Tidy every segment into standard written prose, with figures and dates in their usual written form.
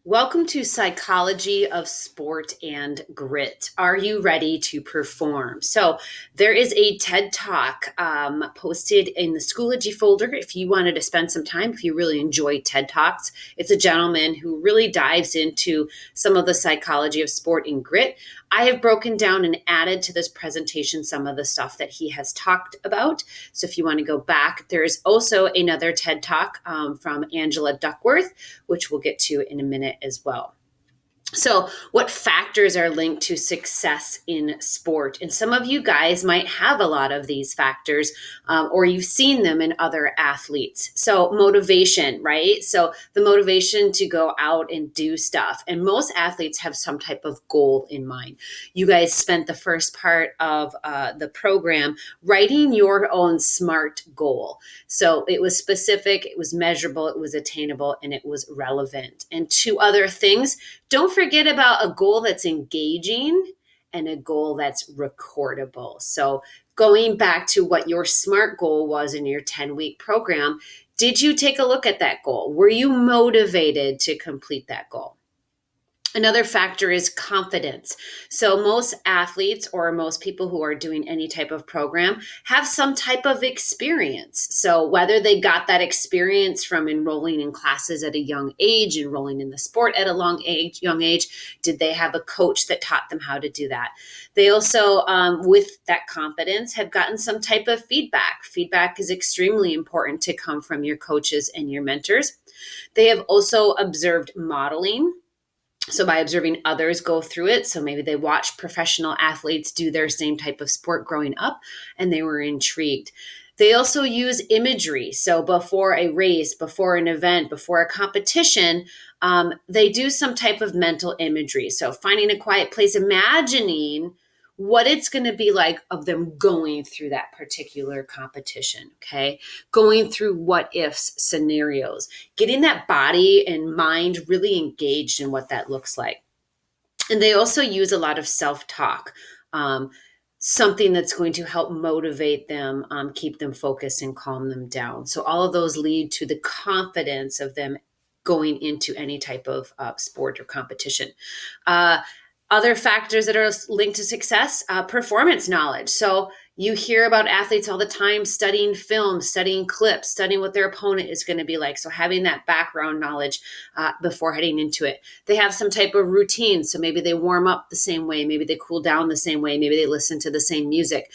Welcome to Psychology of Sport and Grit. Are you ready to perform? So, there is a TED Talk posted in the Schoology folder if you wanted to spend some time, if you really enjoy TED Talks. It's a gentleman who really dives into some of the psychology of sport and grit. I have broken down and added to this presentation some of the stuff that he has talked about. So, if you want to go back, there is also another TED Talk from Angela Duckworth, which we'll get to in a minute as well. So, what factors are linked to success in sport? And some of you guys might have a lot of these factors, or you've seen them in other athletes. So, motivation, right? So, the motivation to go out and do stuff. And most athletes have some type of goal in mind. You guys spent the first part of the program writing your own SMART goal. So, it was specific, it was measurable, it was attainable, and it was relevant. And two other things. Don't forget about a goal that's engaging and a goal that's recordable. So going back to what your SMART goal was in your 10-week program, did you take a look at that goal? Were you motivated to complete that goal? Another factor is confidence. So most athletes or most people who are doing any type of program have some type of experience. So whether they got that experience from enrolling in classes at a young age, enrolling in the sport at a young age, did they have a coach that taught them how to do that? They also, with that confidence, have gotten some type of feedback. Feedback is extremely important to come from your coaches and your mentors. They have also observed modeling. So by observing others go through it, so maybe they watched professional athletes do their same type of sport growing up and they were intrigued. They also use imagery. So before a race, before an event, before a competition, they do some type of mental imagery. So finding a quiet place, imagining what it's going to be like of them going through that particular competition, okay? Going through what ifs scenarios, getting that body and mind really engaged in what that looks like. And they also use a lot of self-talk, something that's going to help motivate them, keep them focused and calm them down. So all of those lead to the confidence of them going into any type of sport or competition. Other factors that are linked to success, performance knowledge. So you hear about athletes all the time studying film, studying clips, studying what their opponent is going to be like. So having that background knowledge before heading into it. They have some type of routine. So maybe they warm up the same way. Maybe they cool down the same way. Maybe they listen to the same music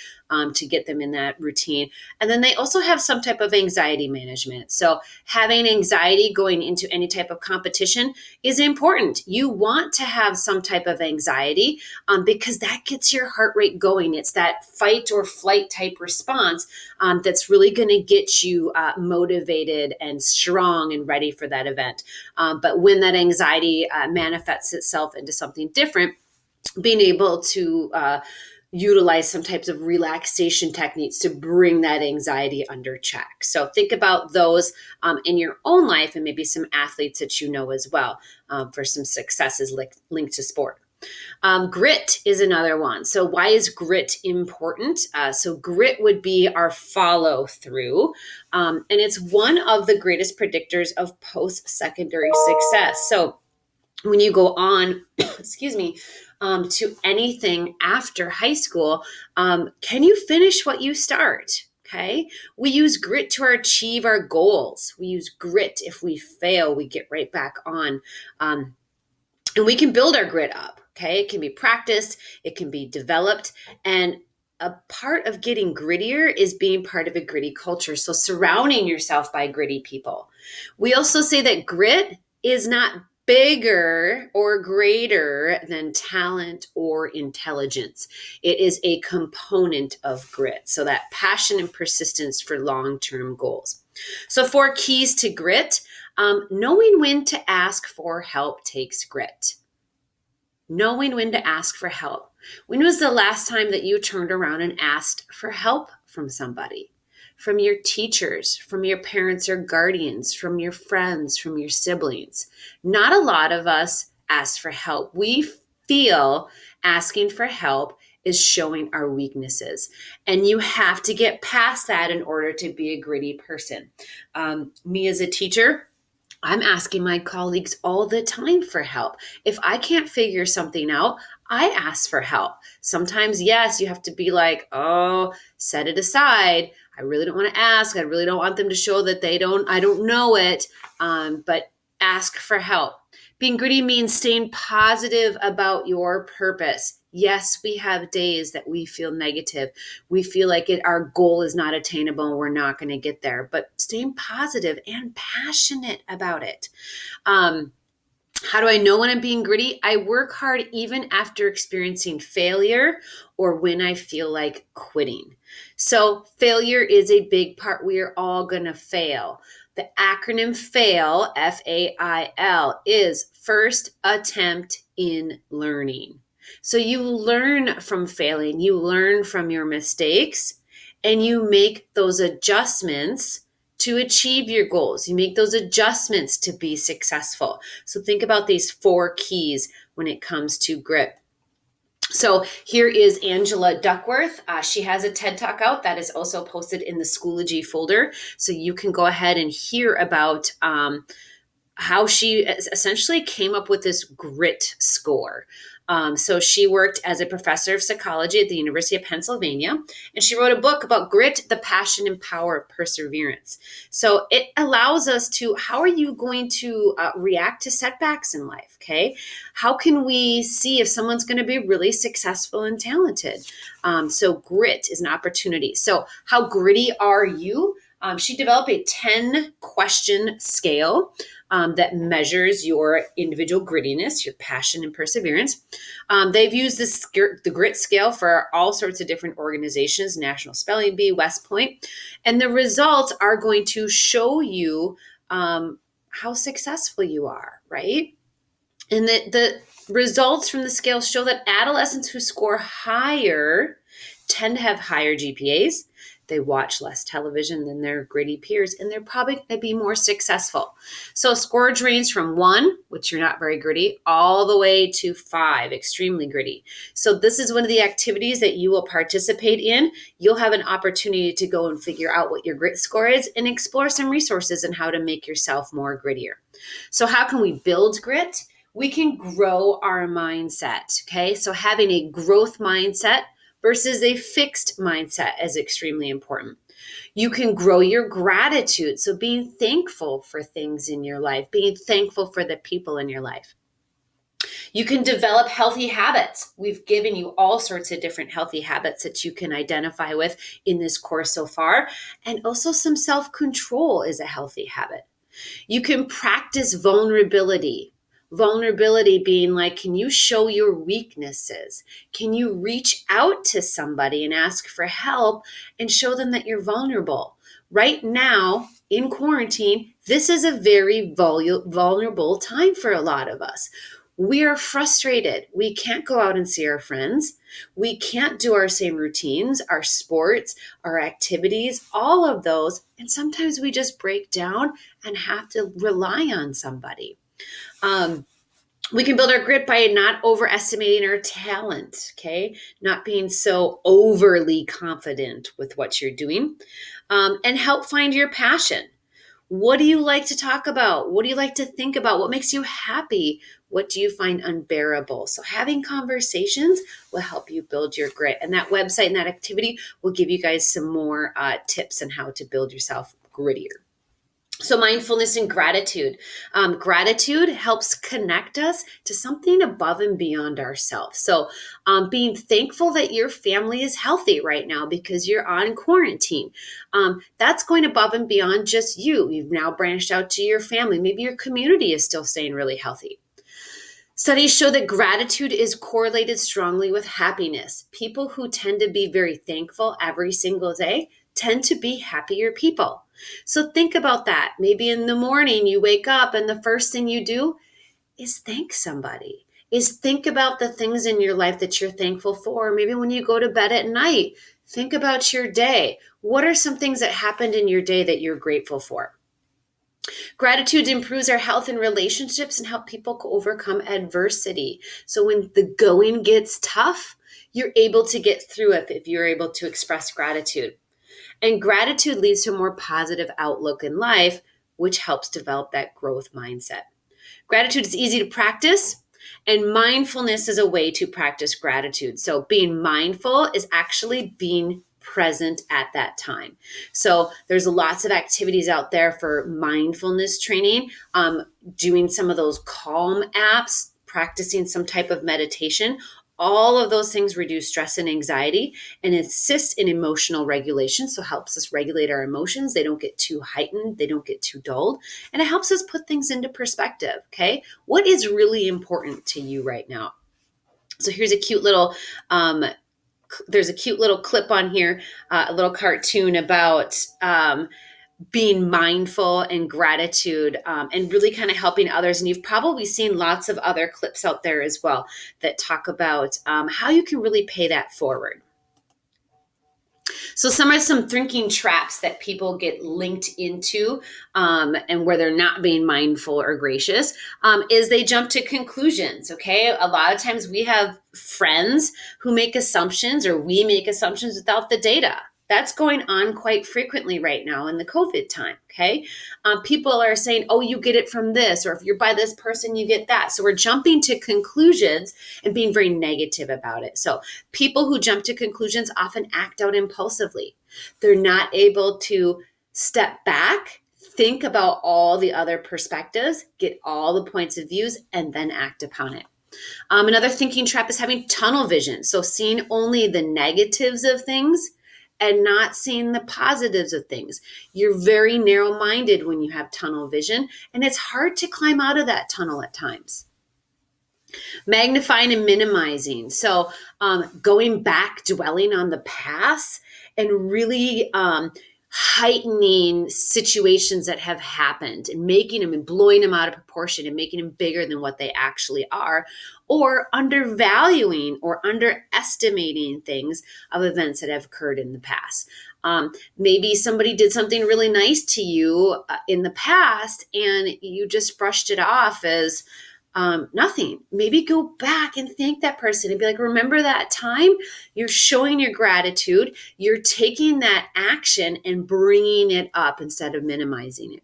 to get them in that routine. And then they also have some type of anxiety management. So having anxiety going into any type of competition is important. You want to have some type of anxiety because that gets your heart rate going. It's that fight or flight type response that's really going to get you motivated and strong and ready for that event. But when that anxiety manifests itself into something different, being able to utilize some types of relaxation techniques to bring that anxiety under check. So think about those in your own life and maybe some athletes that you know as well for some successes linked to sport. Grit is another one. So why is grit important? So grit would be our follow through. And it's one of the greatest predictors of post-secondary success. So when you go on, to anything after high school, can you finish what you start? Okay. We use grit to achieve our goals. We use grit. If we fail, we get right back on. And we can build our grit up. Okay. It can be practiced. It can be developed. And a part of getting grittier is being part of a gritty culture. So surrounding yourself by gritty people. We also say that grit is not bigger or greater than talent or intelligence. It is a component of grit. So that passion and persistence for long-term goals. So 4 keys to grit. Knowing when to ask for help takes grit. Knowing when to ask for help. When was the last time that you turned around and asked for help from somebody? From your teachers, from your parents or guardians, from your friends, from your siblings. Not a lot of us ask for help. We feel asking for help is showing our weaknesses. And you have to get past that in order to be a gritty person. Me as a teacher, I'm asking my colleagues all the time for help. If I can't figure something out, I ask for help. Sometimes, yes, you have to be like, oh, set it aside. I really don't want to ask. I really don't want them to show that I don't know it. But ask for help. Being gritty means staying positive about your purpose. Yes, we have days that we feel negative. We feel like our goal is not attainable and we're not going to get there, but staying positive and passionate about it. Um, how do I know when I'm being gritty? I work hard even after experiencing failure or when I feel like quitting. So failure is a big part. We are all going to fail. The acronym FAIL, FAIL, is first attempt in learning. So you learn from failing, you learn from your mistakes, and you make those adjustments to achieve your goals. You make those adjustments to be successful. So think about these 4 keys when it comes to grit. So here is Angela Duckworth. She has a TED Talk out that is also posted in the Schoology folder. So you can go ahead and hear about how she essentially came up with this grit score. So she worked as a professor of psychology at the University of Pennsylvania, and she wrote a book about grit, the passion and power of perseverance. So it allows us to, how are you going to react to setbacks in life? Okay. How can we see if someone's going to be really successful and talented? So grit is an opportunity. So how gritty are you? She developed a 10-question scale that measures your individual grittiness, your passion, and perseverance. They've used the grit scale for all sorts of different organizations, National Spelling Bee, West Point, and the results are going to show you how successful you are, right? And the results from the scale show that adolescents who score higher tend to have higher GPAs. They watch less television than their gritty peers, and they're probably going to be more successful. So scores range from 1, which you're not very gritty, all the way to 5, extremely gritty. So this is one of the activities that you will participate in. You'll have an opportunity to go and figure out what your grit score is and explore some resources on how to make yourself more grittier. So how can we build grit? We can grow our mindset, okay? So having a growth mindset versus a fixed mindset is extremely important. You can grow your gratitude. So being thankful for things in your life, being thankful for the people in your life. You can develop healthy habits. We've given you all sorts of different healthy habits that you can identify with in this course so far. And also some self-control is a healthy habit. You can practice vulnerability. Vulnerability being like, can you show your weaknesses? Can you reach out to somebody and ask for help and show them that you're vulnerable? Right now, in quarantine, this is a very vulnerable time for a lot of us. We are frustrated. We can't go out and see our friends. We can't do our same routines, our sports, our activities, all of those. And sometimes we just break down and have to rely on somebody. We can build our grit by not overestimating our talent, okay? Not being so overly confident with what you're doing, and help find your passion. What do you like to talk about? What do you like to think about? What makes you happy? What do you find unbearable? So having conversations will help you build your grit. And that website and that activity will give you guys some more tips on how to build yourself grittier. So mindfulness and gratitude. Gratitude helps connect us to something above and beyond ourselves. So being thankful that your family is healthy right now because you're on quarantine. That's going above and beyond just you. You've now branched out to your family. Maybe your community is still staying really healthy. Studies show that gratitude is correlated strongly with happiness. People who tend to be very thankful every single day tend to be happier people. So think about that. Maybe in the morning you wake up and the first thing you do is thank somebody, is think about the things in your life that you're thankful for. Maybe when you go to bed at night, think about your day. What are some things that happened in your day that you're grateful for? Gratitude improves our health and relationships and help people overcome adversity. So when the going gets tough, you're able to get through it if you're able to express gratitude. And gratitude leads to a more positive outlook in life, which helps develop that growth mindset. Gratitude is easy to practice, and mindfulness is a way to practice gratitude. So being mindful is actually being present at that time. So there's lots of activities out there for mindfulness training, doing some of those calm apps, practicing some type of meditation. All of those things reduce stress and anxiety and assist in emotional regulation. So helps us regulate our emotions. They don't get too heightened. They don't get too dulled. And it helps us put things into perspective. Okay. What is really important to you right now? So here's a cute little, there's a cute little clip on here, a little cartoon about, being mindful and gratitude, and really kind of helping others. And you've probably seen lots of other clips out there as well that talk about how you can really pay that forward. So some thinking traps that people get linked into, and where they're not being mindful or gracious, is they jump to conclusions. Okay. A lot of times we have friends who make assumptions, or we make assumptions without the data. That's going on quite frequently right now in the COVID time, okay? People are saying, oh, you get it from this, or if you're by this person, you get that. So we're jumping to conclusions and being very negative about it. So people who jump to conclusions often act out impulsively. They're not able to step back, think about all the other perspectives, get all the points of views, and then act upon it. Another thinking trap is having tunnel vision. So seeing only the negatives of things and not seeing the positives of things. You're very narrow-minded when you have tunnel vision, and it's hard to climb out of that tunnel at times. Magnifying and minimizing. So going back, dwelling on the past, and really heightening situations that have happened and making them and blowing them out of proportion and making them bigger than what they actually are, or undervaluing or underestimating things of events that have occurred in the past. Maybe somebody did something really nice to you in the past and you just brushed it off as nothing. Maybe go back and thank that person and be like, remember that time? You're showing your gratitude. You're taking that action and bringing it up instead of minimizing it.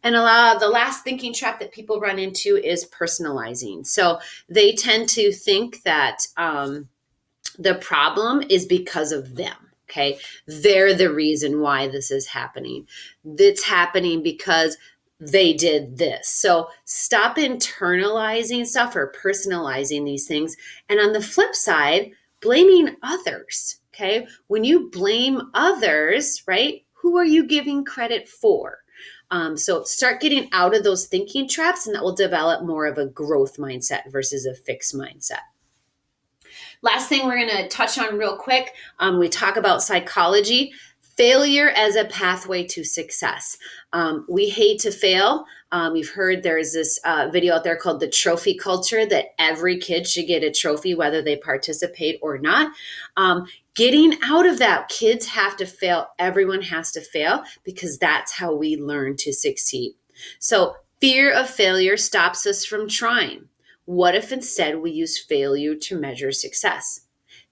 And the last thinking trap that people run into is personalizing. So they tend to think that the problem is because of them. Okay. They're the reason why this is happening. It's happening because they did this. So stop internalizing stuff or personalizing these things. And on the flip side, blaming others. Okay. When you blame others, right? Who are you giving credit for? So start getting out of those thinking traps, and that will develop more of a growth mindset versus a fixed mindset. Last thing we're going to touch on real quick. We talk about psychology. Failure as a pathway to success. We hate to fail. You've heard there's this video out there called the trophy culture, that every kid should get a trophy whether they participate or not. Getting out of that, kids have to fail. Everyone has to fail because that's how we learn to succeed. So fear of failure stops us from trying. What if instead we use failure to measure success?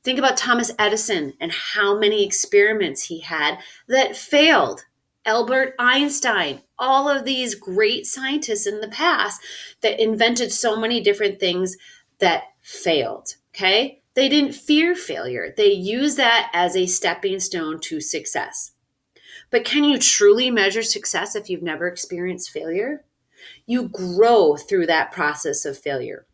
Think about Thomas Edison and how many experiments he had that failed. Albert Einstein, all of these great scientists in the past that invented so many different things that failed, okay? They didn't fear failure. They used that as a stepping stone to success. But can you truly measure success if you've never experienced failure? You grow through that process of failure.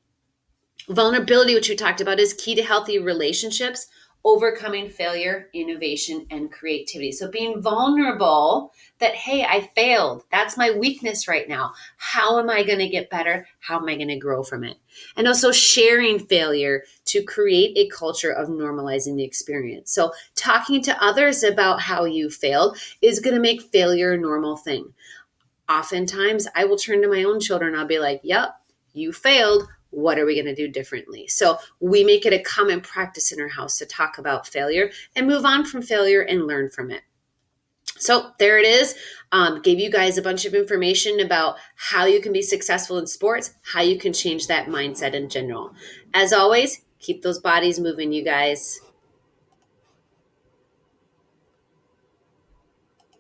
Vulnerability, which we talked about, is key to healthy relationships, overcoming failure, innovation, and creativity. So being vulnerable that, hey, I failed. That's my weakness right now. How am I going to get better? How am I going to grow from it? And also sharing failure to create a culture of normalizing the experience. So talking to others about how you failed is going to make failure a normal thing. Oftentimes, I will turn to my own children. I'll be like, yep, you failed. What are we going to do differently? So we make it a common practice in our house to talk about failure and move on from failure and learn from it. So there it is. Gave you guys a bunch of information about how you can be successful in sports, how you can change that mindset in general. As always, keep those bodies moving, you guys.